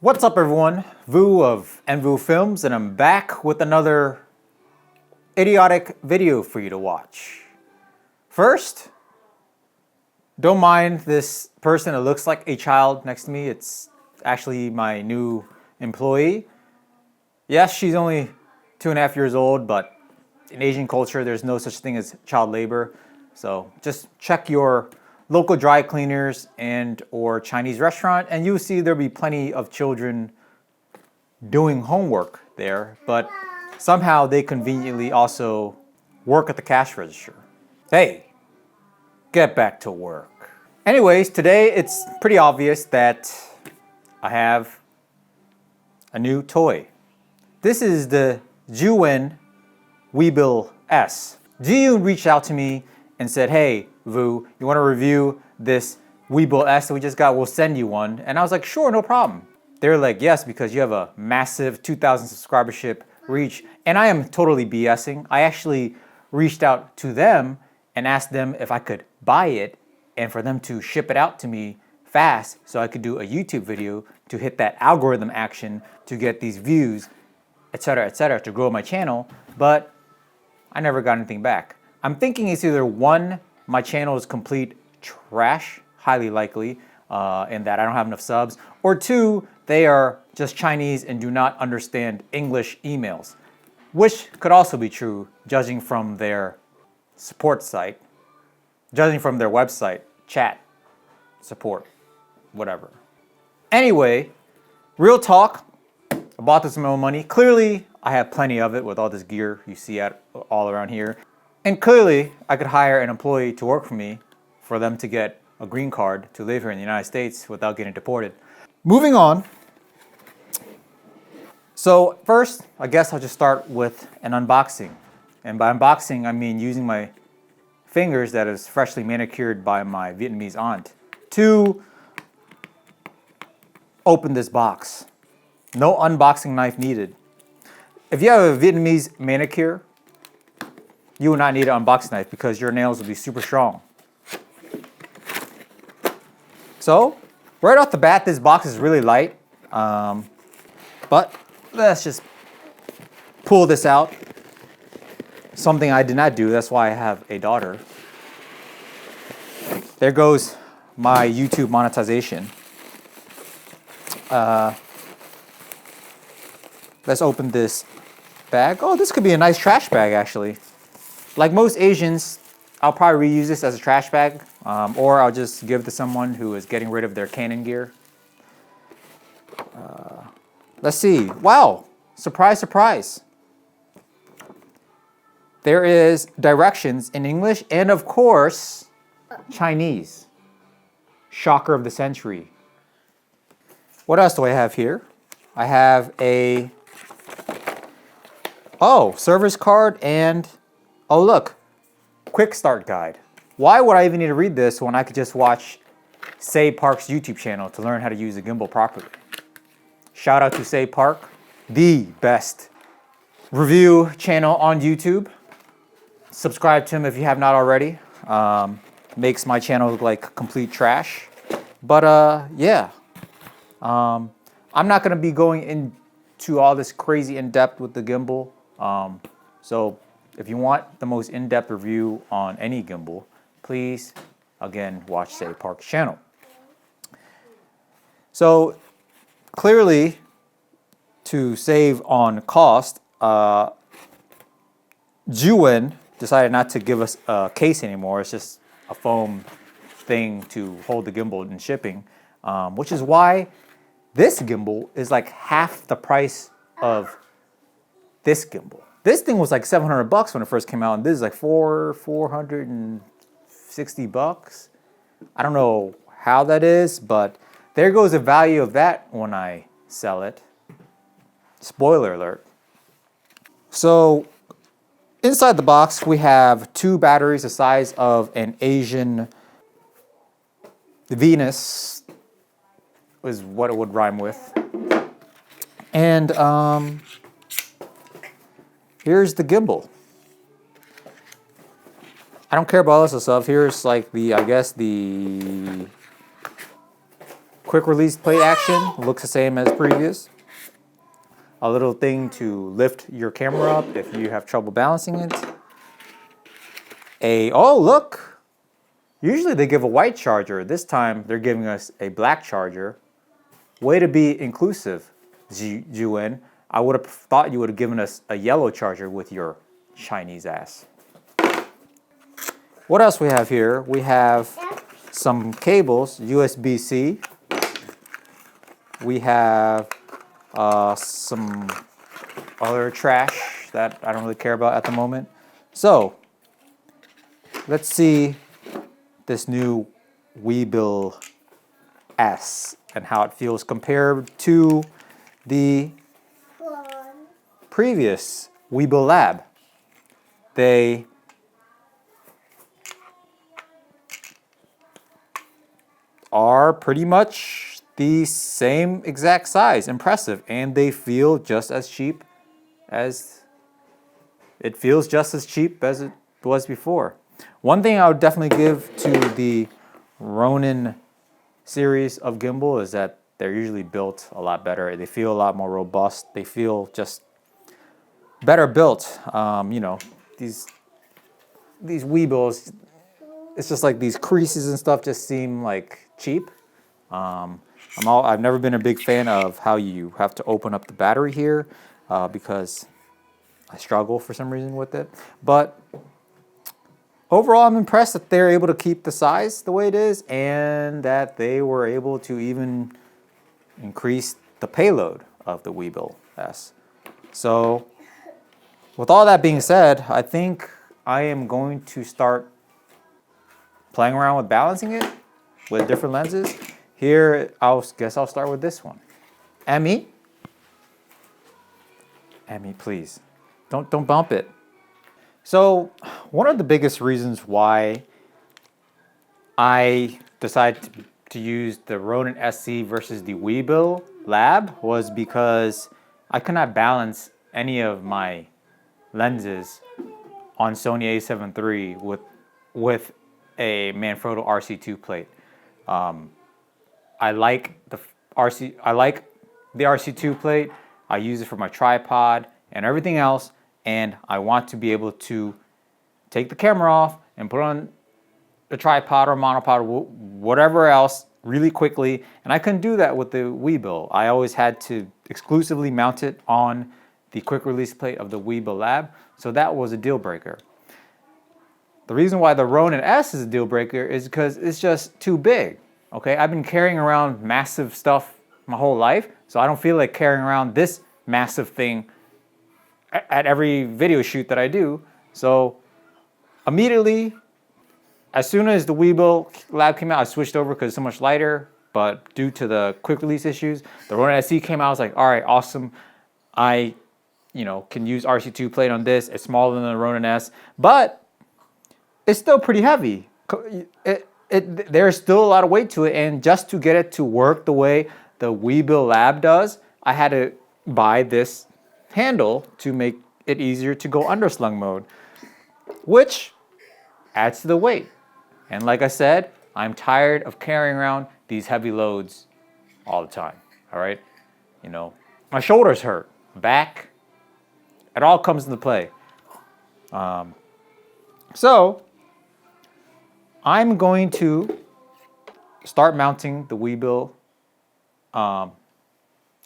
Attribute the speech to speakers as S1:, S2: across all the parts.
S1: What's up everyone, Vu of Vu Films, and I'm back with another idiotic video for you to watch. First, don't mind this person that looks like a child next to me. It's actually my new employee. Yes, she's only 2.5 years old, but in Asian culture, there's no such thing as child labor. So just check your local dry cleaners and or Chinese restaurant, and you'll see there'll be plenty of children doing homework there, but somehow they conveniently also work at the cash register. Hey, get back to work. Anyways, today it's pretty obvious that I have a new toy. This is the Zhiyun Weebill S. Zhiyun reached out to me and said, hey, Vu, you want to review this Weebill S that we just got? We'll send you one. And I was like, sure, no problem. They're like, yes, because you have a massive 2,000 subscribership reach. And I am totally BSing. I actually reached out to them and asked them if I could buy it and for them to ship it out to me fast so I could do a YouTube video to hit that algorithm action to get these views, etc., to grow my channel. But I never got anything back. I'm thinking it's either one, my channel is complete trash, highly likely, in that I don't have enough subs, or two, they are just Chinese and do not understand English emails, which could also be true judging from their support site, judging from their website, chat, support, whatever. Anyway, real talk, I bought this with my own money. Clearly, I have plenty of it with all this gear you see all around here. And clearly, I could hire an employee to work for me for them to get a green card to live here in the United States without getting deported. Moving on. So first, I guess I'll just start with an unboxing. And by unboxing, I mean using my fingers that is freshly manicured by my Vietnamese aunt to open this box. No unboxing knife needed. If you have a Vietnamese manicure, you will not need an unboxing knife because your nails will be super strong. So, right off the bat, this box is really light. But let's just pull this out. Something I did not do, that's why I have a daughter. There goes my YouTube monetization. Let's open this bag. Oh, this could be a nice trash bag actually. Like most Asians, I'll probably reuse this as a trash bag, or I'll just give it to someone who is getting rid of their Canon gear. Let's see. Wow, surprise, surprise. There is directions in English and of course, Chinese. Shocker of the century. What else do I have here? I have a, service card and, oh look, quick start guide. Why would I even need to read this when I could just watch Say Park's YouTube channel to learn how to use a gimbal properly? Shout out to Say Park, the best review channel on YouTube. Subscribe to him if you have not already. Makes my channel look like complete trash. But yeah, I'm not gonna be going into all this crazy in-depth with the gimbal. So if you want the most in-depth review on any gimbal, please, again, watch Say Park's channel. So clearly, to save on cost, Zhiyun decided not to give us a case anymore. It's just a foam thing to hold the gimbal in shipping, which is why this gimbal is like half the price of this gimbal. This thing was like $700 when it first came out, and this is like $460. I don't know how that is, but there goes the value of that when I sell it. Spoiler alert. So inside the box, we have 2 batteries the size of an Asian Venus, is what it would rhyme with. And here's the gimbal. I don't care about all this stuff. Here's like the, I guess the quick release plate action looks the same as previous. A little thing to lift your camera up if you have trouble balancing it. Oh look! Usually they give a white charger. This time they're giving us a black charger. Way to be inclusive, Zhiyun. I would have thought you would have given us a yellow charger with your Chinese ass. What else we have here? We have some cables, USB-C. We have some other trash that I don't really care about at the moment. So, let's see this new Weebill S and how it feels compared to the previous Weebill Lab. They are pretty much the same exact size. Impressive. And they feel just as cheap as it was before. One thing I would definitely give to the Ronin series of gimbal is that they're usually built a lot better. They feel a lot more robust. They feel just better built. You know, these Weebills, it's just like these creases and stuff just seem like cheap. I've never been a big fan of how you have to open up the battery here because I struggle for some reason with it. But overall, I'm impressed that they're able to keep the size the way it is and that they were able to even increase the payload of the Weebill S. So with all that being said, I think I am going to start playing around with balancing it with different lenses. Here, guess I'll start with this one. Emmy, please, don't bump it. So one of the biggest reasons why I decided to use the Ronin-SC versus the Weebill Lab was because I could not balance any of my lenses on Sony a7 III with a Manfrotto RC2 plate. I like the RC2 plate. I use it for my tripod and everything else, and I want to be able to take the camera off and put on the tripod or monopod, whatever else, really quickly. And I couldn't do that with the Weebill. I always had to exclusively mount it on the quick release plate of the Weebill Lab, so that was a deal breaker. The reason why the Ronin-S is a deal breaker is because it's just too big. Okay, I've been carrying around massive stuff my whole life, so I don't feel like carrying around this massive thing at every video shoot that I do. So immediately, as soon as the Weebill Lab came out, I switched over because it's so much lighter, but due to the quick release issues, the Ronin-SC came out. I was like, all right, awesome. I, can use RC2 plate on this. It's smaller than the Ronin-S, but it's still pretty heavy. There's still a lot of weight to it, and just to get it to work the way the Weebill Lab does, I had to buy this handle to make it easier to go underslung mode, which adds to the weight. And like I said, I'm tired of carrying around these heavy loads all the time, all right? My shoulders hurt, back, it all comes into play. So I'm going to start mounting the Weebill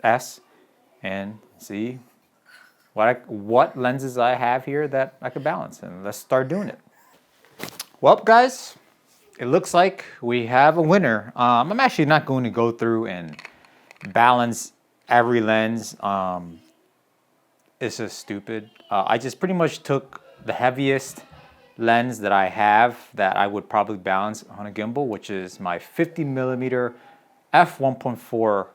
S1: S and see what lenses I have here that I could balance, and let's start doing it. Well, guys, it looks like we have a winner. I'm actually not going to go through and balance every lens. It's just stupid. I just pretty much took the heaviest lens that I have that I would probably balance on a gimbal, which is my 50mm f1.4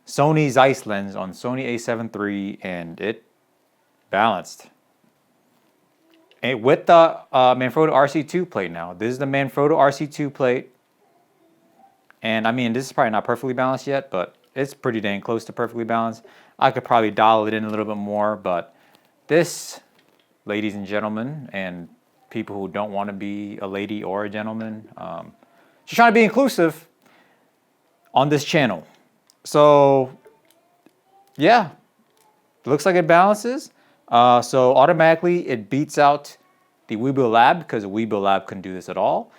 S1: Sony Zeiss lens on Sony a7 III, and it balanced. And with the Manfrotto RC2 plate now. This is the Manfrotto RC2 plate. And I mean, this is probably not perfectly balanced yet, but it's pretty dang close to perfectly balanced. I could probably dial it in a little bit more, but this, ladies and gentlemen, and people who don't want to be a lady or a gentleman, just trying to be inclusive. on this channel. So yeah, looks like it balances. So automatically it beats out the Weebill Lab because the Weebill Lab couldn't do this at all.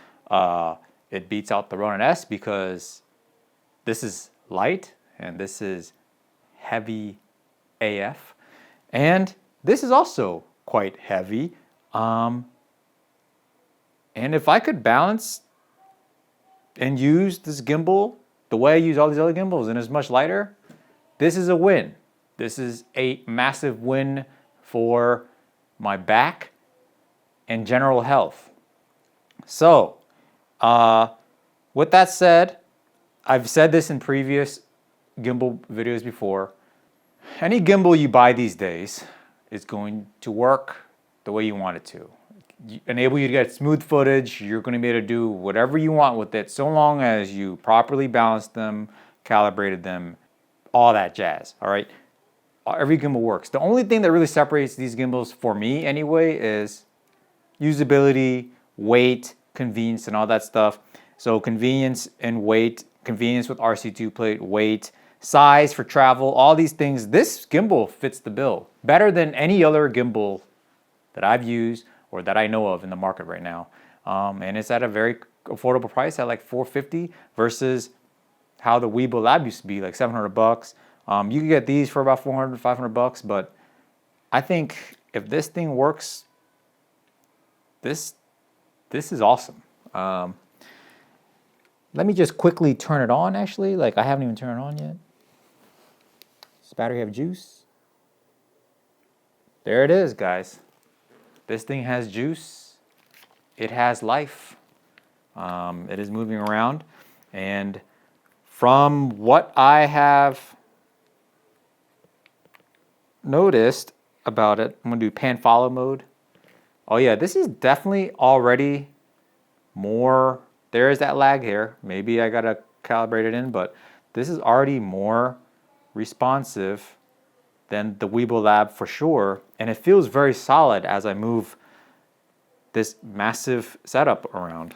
S1: It beats out the Ronin-S because this is light and this is heavy AF. And this is also quite heavy. And if I could balance and use this gimbal the way I use all these other gimbals and it's much lighter, this is a win. This is a massive win for my back and general health. So, with that said, I've said this in previous gimbal videos before. Any gimbal you buy these days is going to work the way you want it to. Enable you to get smooth footage. You're going to be able to do whatever you want with it, so long as you properly balanced them, calibrated them, all that jazz. All right, every gimbal works. The only thing that really separates these gimbals, for me anyway, is usability, weight, convenience, and all that stuff. So convenience and weight, convenience with RC2 plate, weight, size for travel, all these things. This gimbal fits the bill better than any other gimbal that I've used or that I know of in the market right now. And it's at a very affordable price at like $450 versus how the Weebill Lab used to be, like $700. You can get these for about $400, $500, but I think if this thing works, this is awesome. Let me just quickly turn it on, actually. Like, I haven't even turned it on yet. Does this battery have juice? There it is, guys. This thing has juice. It has life. It is moving around. And from what I have noticed about it, I'm going to do pan follow mode. Oh yeah, this is definitely already more. There is that lag here. Maybe I got to calibrate it in, but this is already more responsive than the Weebill Lab for sure. And it feels very solid as I move this massive setup around.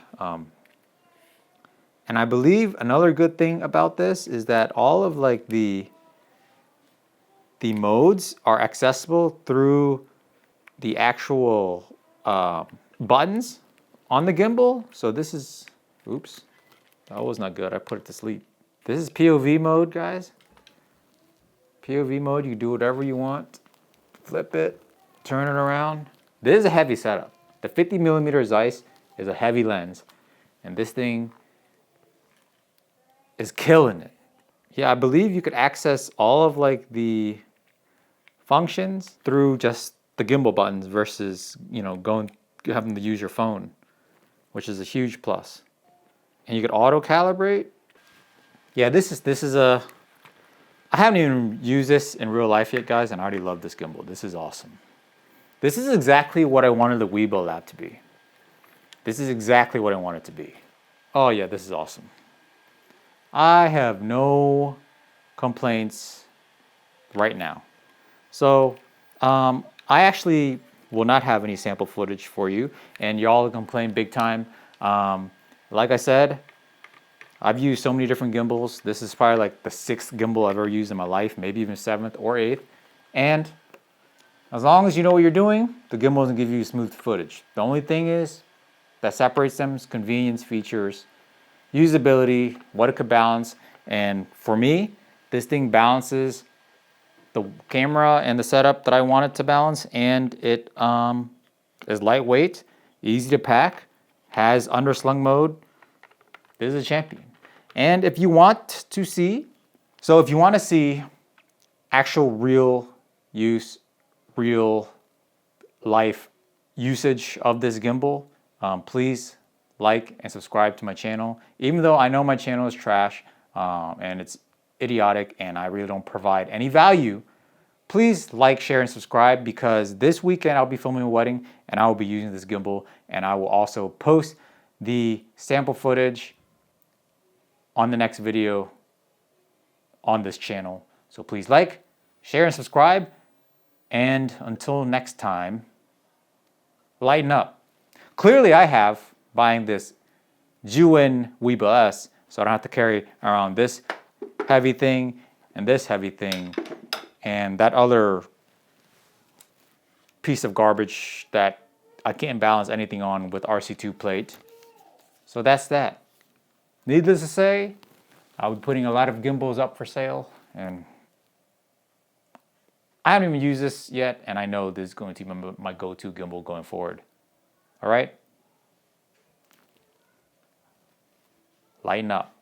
S1: And I believe another good thing about this is that all of like the modes are accessible through the actual buttons on the gimbal. So this is, oops, that was not good. I put it to sleep. This is POV mode, guys. POV mode, you can do whatever you want. Flip it, turn it around. This is a heavy setup. The 50mm Zeiss is a heavy lens, and this thing is killing it. Yeah, I believe you could access all of like the functions through just the gimbal buttons versus, you know, having to use your phone, which is a huge plus. And you could auto calibrate. Yeah, this is a, I haven't even used this in real life yet, guys, and I already love this gimbal. This is awesome. This is exactly what I wanted the Weebill Lab to be. This is exactly what I want it to be. Oh yeah, this is awesome. I have no complaints right now. So I actually will not have any sample footage for you, and y'all complain big time. Like I said, I've used so many different gimbals. This is probably like the 6th gimbal I've ever used in my life, maybe even 7th or 8th. And as long as you know what you're doing, the gimbal doesn't give you smooth footage. The only thing is that separates them is convenience, features, usability, what it could balance. And for me, this thing balances the camera and the setup that I want it to balance, and it is lightweight, easy to pack, has underslung mode. This is a champion. And if you want to see, actual real use, real life usage of this gimbal, please like and subscribe to my channel. Even though I know my channel is trash and it's idiotic and I really don't provide any value, please like, share, and subscribe, because this weekend I'll be filming a wedding and I will be using this gimbal, and I will also post the sample footage on the next video on this channel. So please like, share, and subscribe. And until next time, lighten up. Clearly I have, buying this Zhiyun Weebill S. So I don't have to carry around this heavy thing and this heavy thing and that other piece of garbage that I can't balance anything on with RC2 plate. So that's that. Needless to say, I'll be putting a lot of gimbals up for sale, and I haven't even used this yet, and I know this is going to be my go-to gimbal going forward. All right? Lighten up.